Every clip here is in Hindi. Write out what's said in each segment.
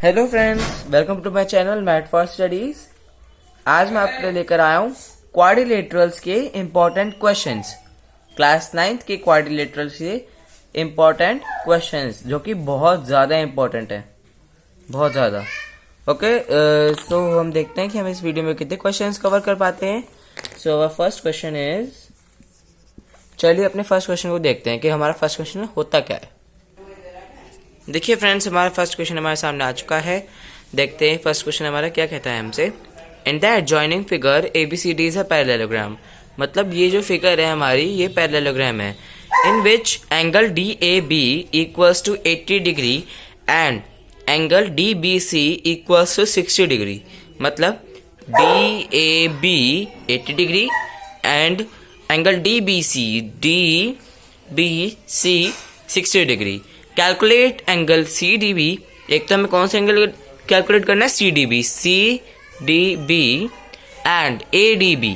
Hello friends, welcome to my channel Math for Studies. आज मैं आपके लिए लेकर आया हूँ क्वाड्रिलेटरल्स के इम्पोर्टेंट क्वेश्चंस। क्लास 9th के क्वाड्रिलेटरल्स के इम्पोर्टेंट क्वेश्चंस जो कि बहुत ज़्यादा इम्पोर्टेंट है, बहुत ज़्यादा। ओके, सो हम देखते हैं कि हम इस वीडियो में कितने क्वेश्चंस कवर कर पाते हैं। So our first question is, चलिए अपने फर्स्ट क्वेश्चन को देखते हैं कि हमारा फर्स्ट क्वेश्चन होता क्या है। देखिए फ्रेंड्स, हमारा फर्स्ट क्वेश्चन हमारे सामने आ चुका है। देखते हैं फर्स्ट क्वेश्चन हमारा क्या कहता है हमसे। In the adjoining figure ABCD is a parallelogram. मतलब ये जो फिगर है हमारी, ये पैरेललोग्राम है। In which angle DAB equals to 80 degree and angle DBC equals to 60 degree. मतलब DAB 80 degree and angle DBC 60 degree. Calculate angle CDB। एक तो हमें कौन सा एंगल कैलकुलेट करना है? CDB and ADB।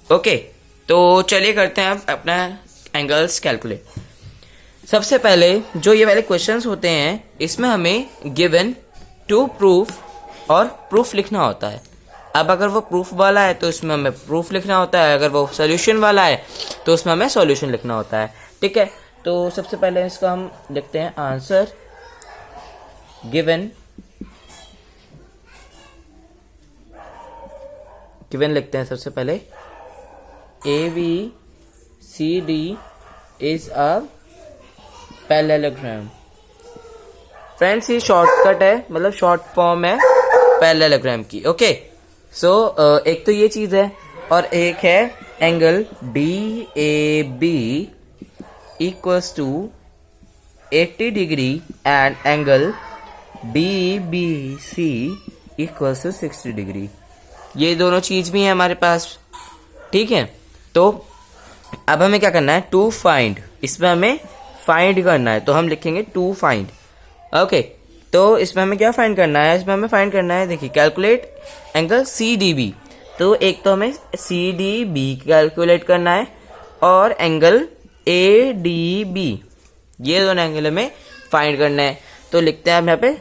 ओके, तो चलिए करते हैं अब अपना एंगल्स कैलकुलेट। सबसे पहले जो ये वाले क्वेश्चंस होते हैं, इसमें हमें गिवन टू प्रूफ और प्रूफ लिखना होता है। अब अगर वो प्रूफ वाला है तो इसमें हमें प्रूफ लिखना होता है, अगर वो सॉल्यूशन वाला है तो उसमें हमें सॉल्यूशन लिखना होता है। ठीक है, तो सबसे पहले इसका हम लिखते हैं आंसर। गिवन लिखते हैं सबसे पहले। ABCD is a parallelogram. Friends, ये शॉर्टकट है, मतलब शॉर्ट फॉर्म है पैरेललोग्राम की। ओके, सो एक तो ये चीज है और एक है angle DAB equals to 80 degree and angle DBC equals to 60 degree. ये दोनों चीज भी है हमारे पास। ठीक है, तो अब हमें क्या करना है? To find. इसमें हमें फाइंड करना है, तो हम लिखेंगे टू फाइंड। ओके, तो इसमें हमें क्या फाइंड करना है? इसमें हमें फाइंड करना है, देखिए, कैलकुलेट एंगल CDB। तो एक तो हमें CDB कैलकुलेट करना है और एंगल ADB, ये दोनों एंगल हमें फाइंड करना है। तो लिखते हैं हम यहाँ पे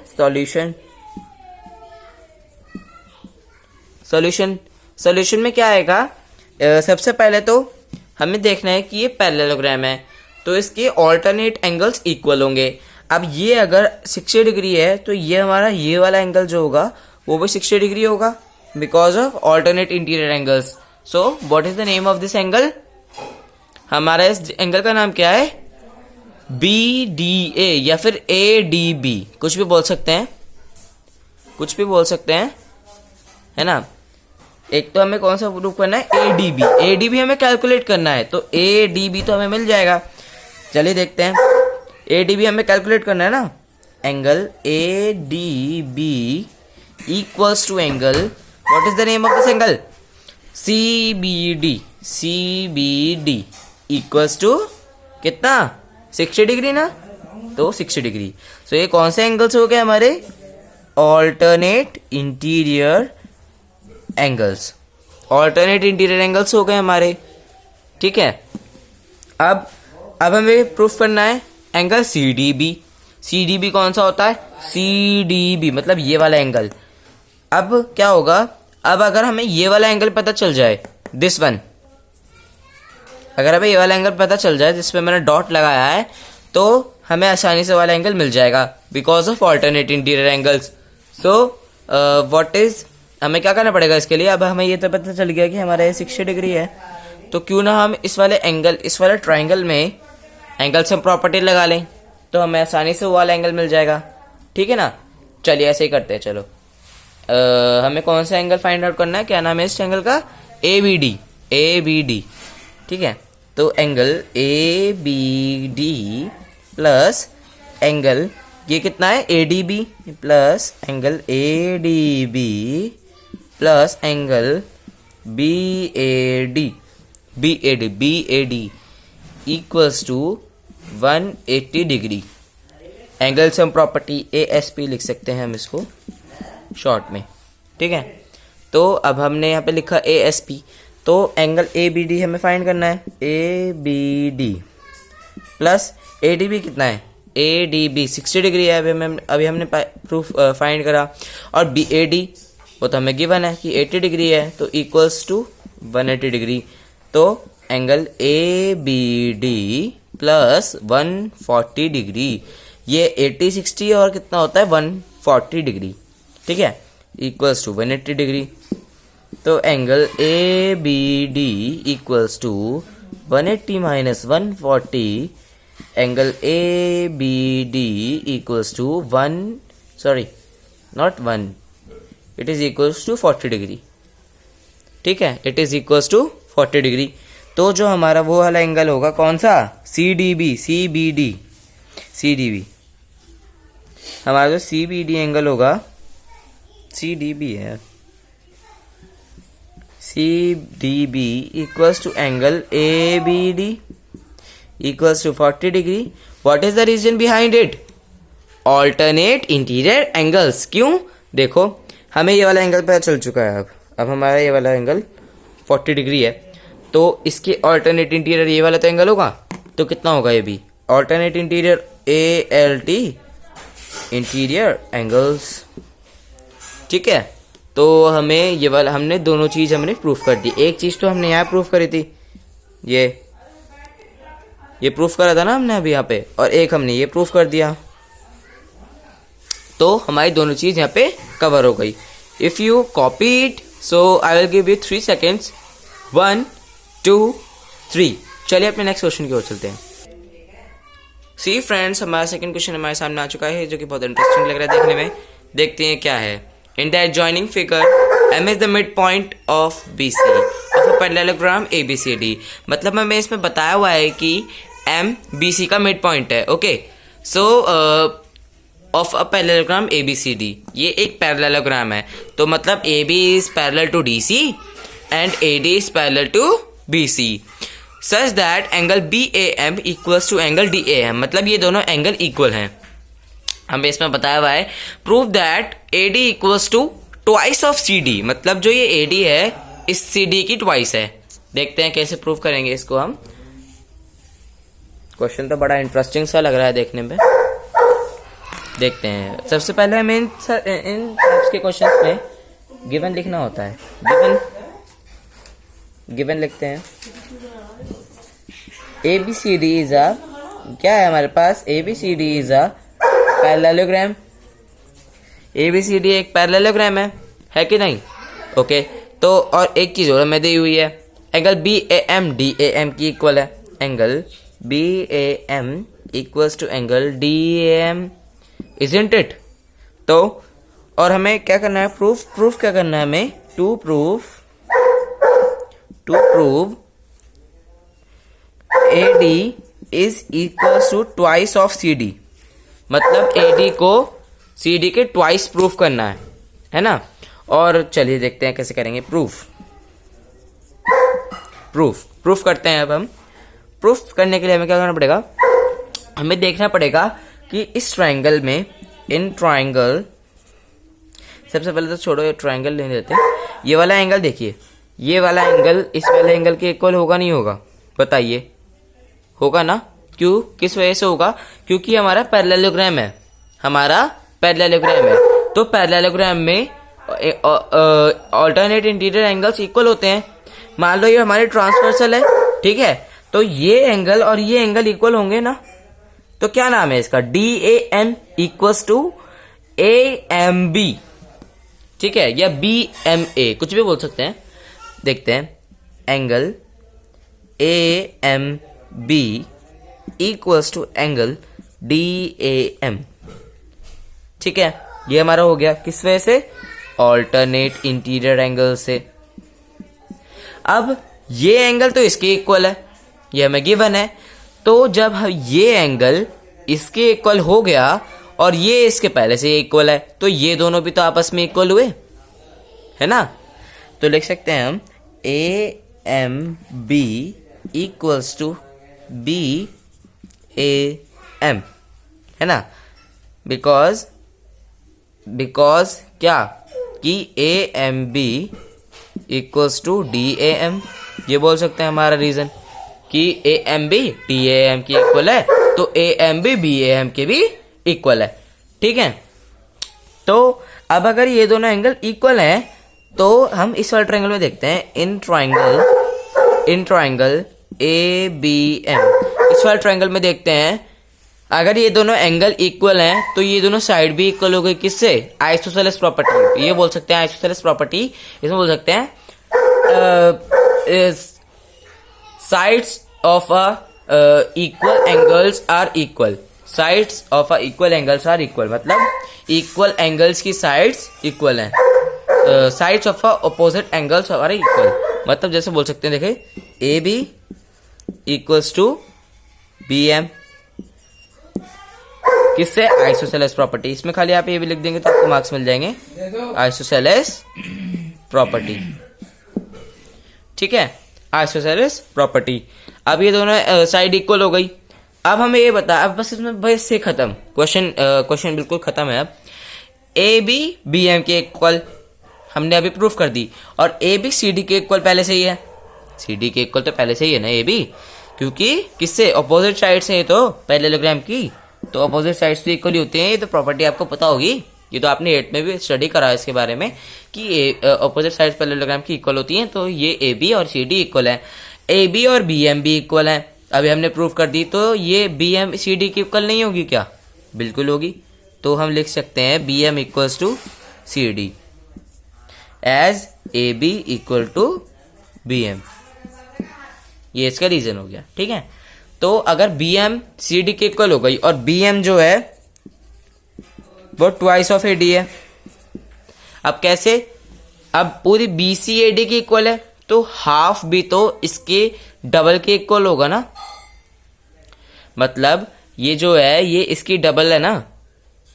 सॉल्यूशन में क्या आएगा? सबसे पहले तो हमें देखना है कि ये पैरेललोग्राम है, तो इसके ऑल्टरनेट एंगल्स इक्वल होंगे। अब ये अगर 60 डिग्री है तो ये हमारा ये वाला एंगल जो होगा वो भी 60 डिग्री होगा, because of alternate interior angles. So what is the name of this angle? हमारा इस एंगल का नाम क्या है? BDA या फिर ADB, कुछ भी बोल सकते हैं, है ना। एक तो हमें कौन सा प्रूफ करना है? ADB हमें कैलकुलेट करना है, तो ADB तो हमें मिल जाएगा। चलिए देखते हैं, ADB हमें कैलकुलेट करना है ना। Angle ADB equals to angle, what is the name of this angle? CBD equals to कितना? 60 डिग्री ना, तो 60 डिग्री। सो ये कौन से एंगल्स हो गए हमारे? ऑल्टरनेट इंटीरियर एंगल्स हो गए हमारे। ठीक है, अब हमें प्रूफ करना है एंगल CDB कौन सा होता है? CDB मतलब ये वाला एंगल। अब क्या होगा? अब अगर हमें ये वाला एंगल पता चल जाए, दिस वन, अगर हमें ये वाला एंगल पता चल जाए जिसपे मैंने डॉट लगाया है, तो हमें आसानी से वाला एंगल मिल जाएगा, because of alternate interior angles. So what is, हमें क्या करना पड़ेगा इसके लिए? अब हमें ये तो पता चल गया कि हमारा ये 60 डिग्री है, तो क्यों ना हम इस वाले ट्राइंगल में एंगल सम प्रॉपर्टी लगा लें, तो हमें आसानी से वो वाला एंगल मिल जाएगा। ठीक है ना, चलिए ऐसे ही करते हैं। चलो, हमें कौन सा एंगल फाइंड आउट करना है? क्या नाम है इस एंगल का? ABD। ठीक है, तो एंगल ABD प्लस एंगल, ये कितना है? ADB plus angle ADB plus angle BAD equals to 180 degree. Angle sum property ASP लिख सकते हैं हम इसको शॉर्ट में। ठीक है, तो अब हमने यहाँ पे लिखा ASP, तो एंगल ABD हमें फाइंड करना है। ABD प्लस ADB कितना है? ए डी बी 60 डिग्री है, अभी हमने प्रूफ फाइंड करा, और बी ए डी वो तो हमें गिवन है कि 80 डिग्री है, तो इक्वल्स टू 180 डिग्री। तो angle A B D plus 140 degree, ये 80 60 और कितना होता है 140 डिग्री, ठीक है, इक्वल्स टू 180 डिग्री। तो angle A B D equals to 180 minus 140, angle A B D equals to 40 degree, ठीक है, it is equals to 40 degree. तो जो हमारा वो वाला एंगल होगा कौन सा, सी डी बी, हमारा जो सी बी डी एंगल होगा, सी डी बी है, C D B equals to angle A B D equals to 40 degree. What is the reason behind it, alternate interior angles. क्यों, देखो हमें ये वाला एंगल पता चल चुका है, अब हमारा ये वाला एंगल 40 डिग्री है, तो इसके ऑल्टरनेट इंटीरियर ये वाला तो एंगल होगा, तो कितना होगा ये भी alternate interior A L T interior angles, ठीक है। तो हमें ये वाला हमने दोनों चीज हमने प्रूफ कर दी। एक चीज तो हमने यहाँ प्रूफ करी थी, ये प्रूफ करा था ना हमने अभी यहाँ पे, और एक हमने ये प्रूफ कर दिया, तो हमारी दोनों चीज यहाँ पे कवर हो गई। If you copy it, so I will give you 3 seconds, 1 2 3। चलिए अपने नेक्स्ट क्वेश्चन की ओर चलते हैं। सी फ्रेंड्स, हमारा सेकंड क्वेश्चन हमारे सामने आ चुका है, जो कि बहुत इंटरेस्टिंग लग रहा है देखने में। देखते हैं क्या है। In the adjoining figure M is the mid point of B C of a parallelogram A B C D. मतलब हमें इसमें बताया हुआ है कि एम बी सी का मिड पॉइंट है, okay. So of a parallelogram A B C D, ये एक पैरेललोग्राम है, तो मतलब A B is parallel to D C and A D is parallel to B C, such that angle B A M equals to angle D A M. मतलब ये दोनों एंगल इक्वल हैं। हमें इसमें बताया हुआ है prove that A D equals to twice of C D. मतलब जो ये ए डी है इस सी डी की ट्वाइस है। देखते हैं कैसे प्रूव करेंगे इसको हम। क्वेश्चन तो बड़ा इंटरेस्टिंग सा लग रहा है देखने में। देखते हैं। सबसे पहले हमें इन टाइप्स के क्वेश्चंस में गिवन लिखना होता है। गिवन लिखते हैं। A B C D is a, क्या है हमारे पास, A B C D is a parallelogram. A B C D एक पैरेललोग्राम है कि नहीं? ओके। तो और एक चीज और हमें दी हुई है, angle B A M D A M की इक्वल है। Angle B A M equals to angle D A M, isn't it? तो और हमें क्या करना है, प्रूफ क्या करना है हमें, to prove A D is equals to twice of C D. मतलब ए डी को सी डी के ट्वाइस प्रूफ करना है ना। और चलिए देखते हैं कैसे करेंगे प्रूफ करते हैं। अब हम प्रूफ करने के लिए हमें क्या करना पड़ेगा, हमें देखना पड़ेगा कि इस ट्रायंगल में, इन ट्रायंगल, सबसे पहले तो छोड़ो ये ट्रायंगल लेने देते हैं। ये वाला एंगल देखिए, ये वाला एंगल इस वाले एंगल के इक्वल होगा नहीं होगा, बताइए? होगा ना। क्यों, किस वजह से होगा? क्योंकि हमारा पैरेललोग्राम है, तो पैरेललोग्राम में ऑल्टरनेट इंटीरियर एंगल्स इक्वल होते हैं। मान लो ये हमारे ट्रांसवर्सल है, ठीक है, तो ये एंगल और ये एंगल इक्वल होंगे ना। तो क्या नाम है इसका, D A N equals to A M B, ठीक है, या बी एम ए, कुछ भी बोल सकते हैं। देखते हैं, angle A M B equals to angle D A M, ठीक है। ये हमारा हो गया, किस वजह से, ऑल्टरनेट इंटीरियर एंगल से। अब ये एंगल तो इसके इक्वल है, ये हमें गिवन है। तो जब ये एंगल इसके इक्वल हो गया और ये इसके पहले से इक्वल है, तो ये दोनों भी तो आपस में इक्वल हुए, है ना। तो लिख सकते हैं हम A M B equals to B A M, है ना। बिकॉज क्या, कि A M B equals to D A M, ये बोल सकते हैं हमारा रीजन, कि A M B D A M की इक्वल है। तो ए एम भी बी ए एम के भी इक्वल है। ठीक है, तो अब अगर ये दोनों एंगल इक्वल हैं तो हम इस वाले ट्रायंगल में देखते हैं, in triangle A B M, इस वाले ट्रायंगल में देखते हैं अगर ये दोनों एंगल इक्वल हैं तो ये दोनों साइड भी इक्वल हो गई, किससे? आइसोसेलेस प्रॉपर्टी, ये बोल सकते हैं आइसोसेलेस प्रॉपर्टी, इसमें बोल सकते हैं sides of a equal angles are equal, sides of a equal angles are equal, मतलब इक्वल एंगल्स की साइड्स इक्वल हैं, sides of a opposite angles are equal, मतलब जैसे बोल सकते हैं, देखे A B equals to B M, किससे? Isosceles property. इसमें खाली आप ये भी लिख देंगे तो आपको मार्क्स मिल जाएंगे, आइसोसेलेस प्रॉपर्टी। ठीक है, आइसोसेलेस प्रॉपर्टी। अब ये दोनों साइड इक्वल हो गई। अब हमें ये बता, अब बस इसमें बस से खत्म, क्वेश्चन बिल्कुल खत्म है। अब ए बी बी एम के इक्वल हमने अभी प्रूफ कर दी, और ए बी सी डी के इक्वल पहले से ही है, सी डी के इक्वल तो पहले से ही है ना ए बी, क्योंकि किससे? ऑपोजिट साइड से, तो पैरेललोग्राम की, तो अपोजिट साइड्स तो इक्वल होते हैं, ये तो प्रॉपर्टी आपको पता होगी, ये तो आपने 8 में भी स्टडी करा है इसके बारे में कि अपोजिट साइड्स पैरेललोग्राम की इक्वल होती हैं, तो ये ए बी और सी डी इक्वल है, ए बी और बी एम भी इक्वल है, अभी हमने प्रूफ कर दी, तो ये बी एम सी डी की इक्वल नहीं होगी क्या? बिल्कुल होगी, तो हम लिख सकते हैं B M equals to C D as A B equal to B M, ये इसका रीजन हो गया। ठीक है, तो अगर बी एम सी डी के इक्वल हो गई और बी एम जो है वो ट्वाइस ऑफ ए डी है, अब कैसे? अब पूरी बी सी ए डी की इक्वल है तो हाफ भी तो इसके डबल के इक्वल होगा ना, मतलब ये जो है ये इसकी डबल है ना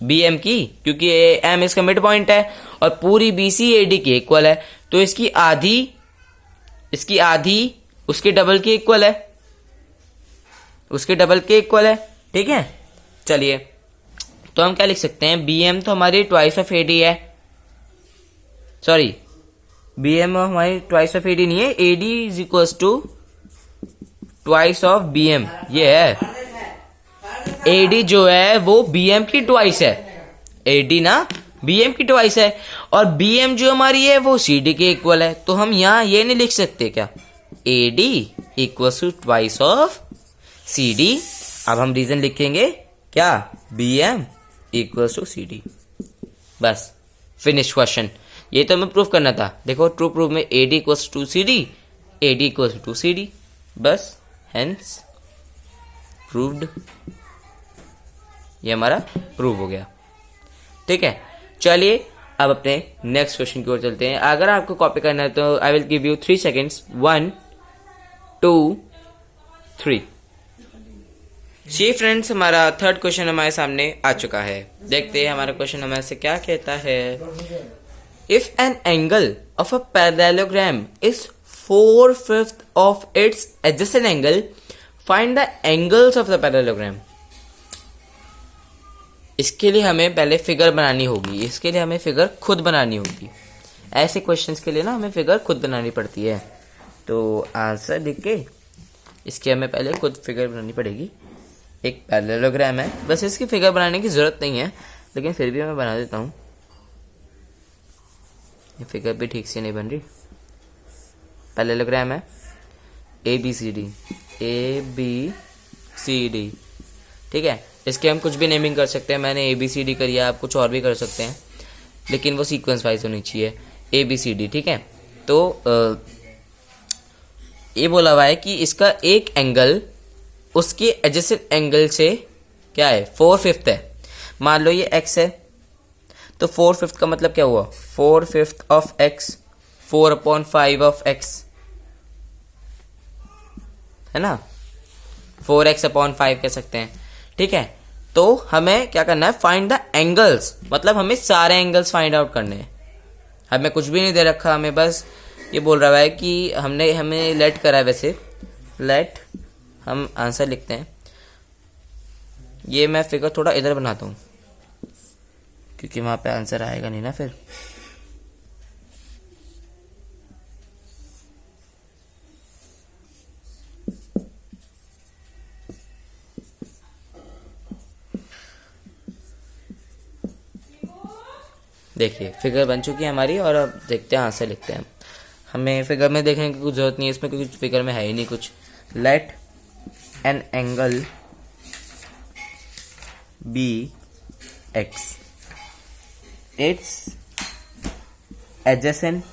बी एम की, क्योंकि एम इसका मिड पॉइंट है, और पूरी बी सी ए डी की इक्वल है, तो इसकी आधी उसके डबल के इक्वल है, उसके डबल के इक्वल है। ठीक है, चलिए तो हम क्या लिख सकते हैं, बी एम तो हमारी ट्वाइस ऑफ ए डी है, सॉरी बी एम हमारी ट्वाइस ऑफ ए डी नहीं है, A D is equals to twice of B M, ये है ए डी जो है वो बी एम की ट्वाइस है, ए डी ना बी एम की ट्वाइस है, और बी एम जो हमारी है वो सी डी के इक्वल है, तो हम यहां ये नहीं लिख सकते क्या, A D equals to twice of C D. अब हम रीजन लिखेंगे क्या, B M equals to C D, बस फिनिश क्वेश्चन। ये तो हमें प्रूफ करना था, देखो ट्रू प्रूफ में A D equals to C D, A D equals to C D, बस हेंस प्रूव्ड, ये हमारा प्रूव हो गया। ठीक है, चलिए अब अपने नेक्स्ट क्वेश्चन की ओर चलते हैं। अगर आपको कॉपी करना है तो I will give you 3 seconds, 1 2 3। जी फ्रेंड्स, हमारा थर्ड क्वेश्चन हमारे सामने आ चुका है, देखते हैं हमारा क्वेश्चन हमारे से क्या कहता है। If an angle of a parallelogram is 4/5 of its adjacent angle, find the angles of the parallelogram. इसके लिए हमें पहले फिगर बनानी होगी, इसके लिए हमें फिगर खुद बनानी होगी, ऐसे क्वेश्चंस के लिए ना हमें फिगर खुद बनानी पड़ती है, तो आंसर लिख के इसके हमें पहले खुद फिगर बनानी पड़ेगी। एक पैरेललोग्राम है, बस इसकी फिगर बनाने की जरूरत नहीं है, लेकिन फिर भी मैं बना देता हूँ, ये फिगर भी ठीक से नहीं बन रही। पैरेललोग्राम है ए बी सी डी, ठीक है, इसके हम कुछ भी नेमिंग कर सकते हैं, मैंने ए बी सी डी करी है, आप कुछ और भी कर सकते हैं, लेकिन वो सीक्वेंस वाइज होनी चाहिए, ए बी सी डी। ठीक है, तो ये बोला हुआ है कि इसका एक एंगल उसके एडजेसेंट एंगल से क्या है, 4/5 है। मान लो ये x है, तो 4/5 का मतलब क्या हुआ, 4/5 ऑफ x, 4/5 ऑफ x, है ना, 4x/5 कह सकते हैं। ठीक है, तो हमें क्या करना है, फाइंड द एंगल्स, मतलब हमें सारे एंगल्स फाइंड आउट करने हैं, हमें कुछ भी नहीं दे रखा, हमें बस ये बोल रहा है कि हमें लेट करा है, वैसे लेट हम आंसर लिखते हैं। ये मैं फिगर थोड़ा इधर बनाता हूँ क्योंकि वहां पे आंसर आएगा नहीं ना फिर। देखिए फिगर बन चुकी है हमारी, और अब देखते हैं आंसर लिखते हैं। हमें फिगर में देखने की कुछ जरूरत नहीं है इसमें, क्योंकि फिगर में है ही नहीं कुछ। Let an angle B X, it's adjacent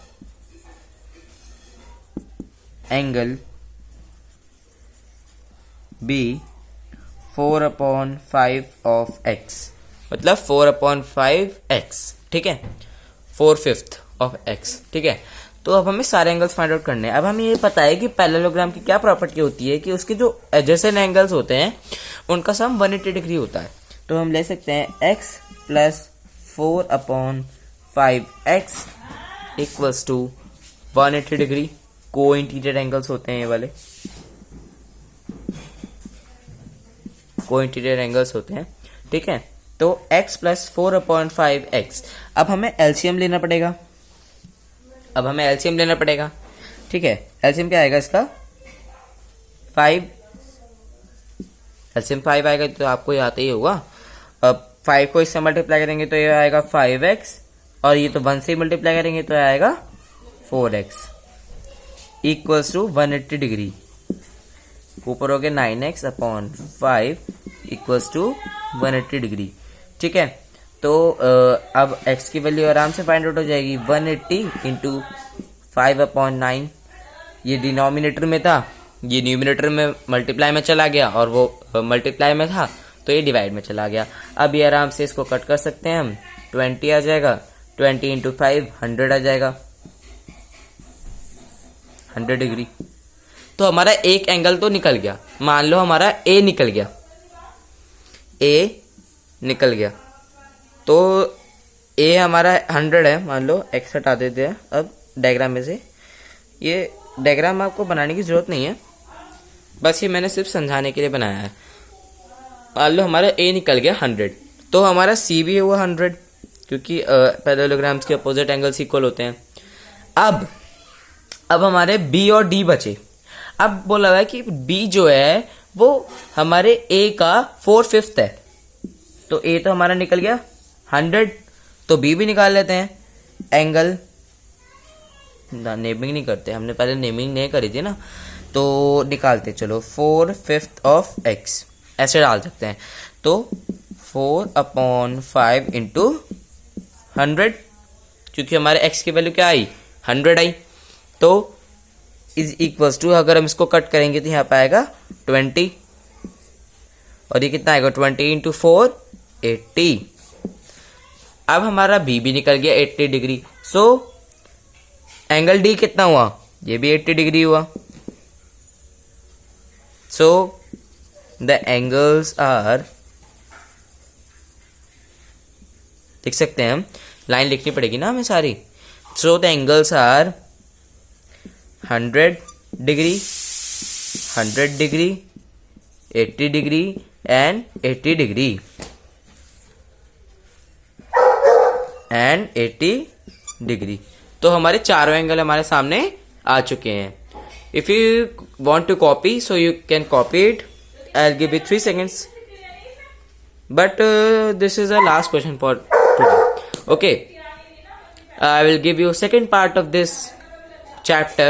angle B 4/5 of x, मतलब 4/5x, ठीक है, 4/5 ऑफ x, ठीक है। तो अब हमें सारे एंगल्स फाइंड आउट करने हैं। अब हमें ये पता है कि पैरेललोग्राम की क्या प्रॉपर्टी होती है कि उसके जो एडजेसेंट एंगल्स होते हैं उनका सम 180 डिग्री होता है। तो हम ले सकते हैं x plus 4/5x equals to 180 degree. को इंटीरियर एंगल्स होते हैं ये वाले, को इंटीरियर एंगल्स होते हैं, ठीक है। तो x प्लस 4/5x, अब हमें एलसीएम लेना पड़ेगा, ठीक है। एलसीएम क्या आएगा इसका? 5, एलसीएम 5 आएगा, तो आपको ये आता ही होगा। अब 5 को इससे मल्टीप्लाई करेंगे तो ये आएगा 5x, और ये तो 1 से मल्टीप्लाई करेंगे तो आएगा 4x इक्वल्स टू 180 डिग्री। ऊपर हो गया 9x/5 इक्वल्स टू 180 डिग्री, ठीक है। तो अब x की वैल्यू आराम से फाइंड आउट हो जाएगी। 180 इंटू 5/9, ये डिनोमिनेटर में था, ये न्यूमिनेटर में मल्टीप्लाई में चला गया, और वो मल्टीप्लाई में था तो ये डिवाइड में चला गया। अब ये आराम से इसको कट कर सकते हैं हम, 20 आ जाएगा, 20 इंटू 5 100 आ जाएगा, 100 डिग्री। तो हमारा एक एंगल तो निकल गया। मान लो हमारा ए निकल गया, तो ए हमारा 100 है, मान लो x हटा देते हैं अब डायग्राम में से। ये डायग्राम आपको बनाने की जरूरत नहीं है, बस ये मैंने सिर्फ समझाने के लिए बनाया है। मान लो हमारा ए निकल गया 100, तो हमारा सी भी हुआ 100, क्योंकि पैरेललोग्राम्स के अपोजिट एंगल्स इक्वल होते हैं। अब हमारे बी और डी बचे। अब बोला हुआ है कि बी जो है वो हमारे ए का 4/5 है, तो ए तो हमारा निकल गया 100, तो बी भी निकाल लेते हैं। एंगल नेमिंग नहीं करते, हमने पहले नेमिंग नहीं करी थी ना, तो निकालते चलो। 4/5 ऑफ x ऐसे डाल सकते हैं, तो 4/5 इंटू 100, क्योंकि हमारे x की वैल्यू क्या आई? 100 आई, तो इज इक्वल्स टू, अगर हम इसको कट करेंगे तो यहाँ पे आएगा 20, और ये कितना आएगा? 20 इंटू 4 80। अब हमारा बी भी निकल गया 80 डिग्री। सो एंगल डी कितना हुआ? ये भी 80 डिग्री हुआ। सो द एंगल्स आर, लिख सकते हैं हम, लाइन लिखनी पड़ेगी ना हमें सारी। So the angles are 100 degree, 100 degree, 80 degree and 80 degree and 80 degree. तो हमारे चारों एंगल हमारे सामने आ चुके हैं। If you want to copy, so you can copy it. I will give you 3 seconds, but this is the last question for today. Okay, I will give you second part of this chapter,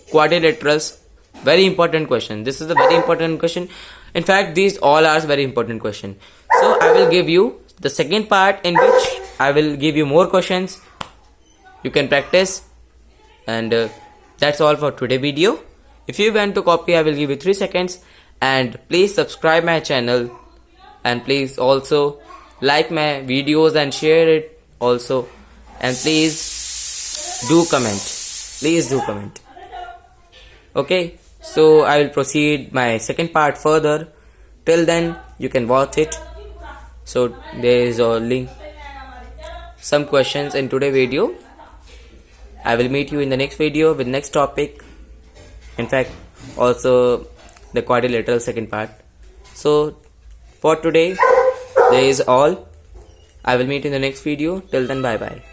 quadrilaterals. Very important question. This is a very important question. In fact, these all are very important question. So I will give you the second part, in which I will give you more questions. You can practice, and that's all for today video. If you want to copy, I will give you 3 seconds, and please subscribe my channel, and please also like my videos and share it also, and please do comment. Please do comment. Okay, so I will proceed my second part further. Till then, you can watch it. So there is only some questions in today's video. I will meet you in the next video with next topic. In fact, also the quadrilateral second part. So for today, there is all. I will meet in the next video. Till then, bye bye.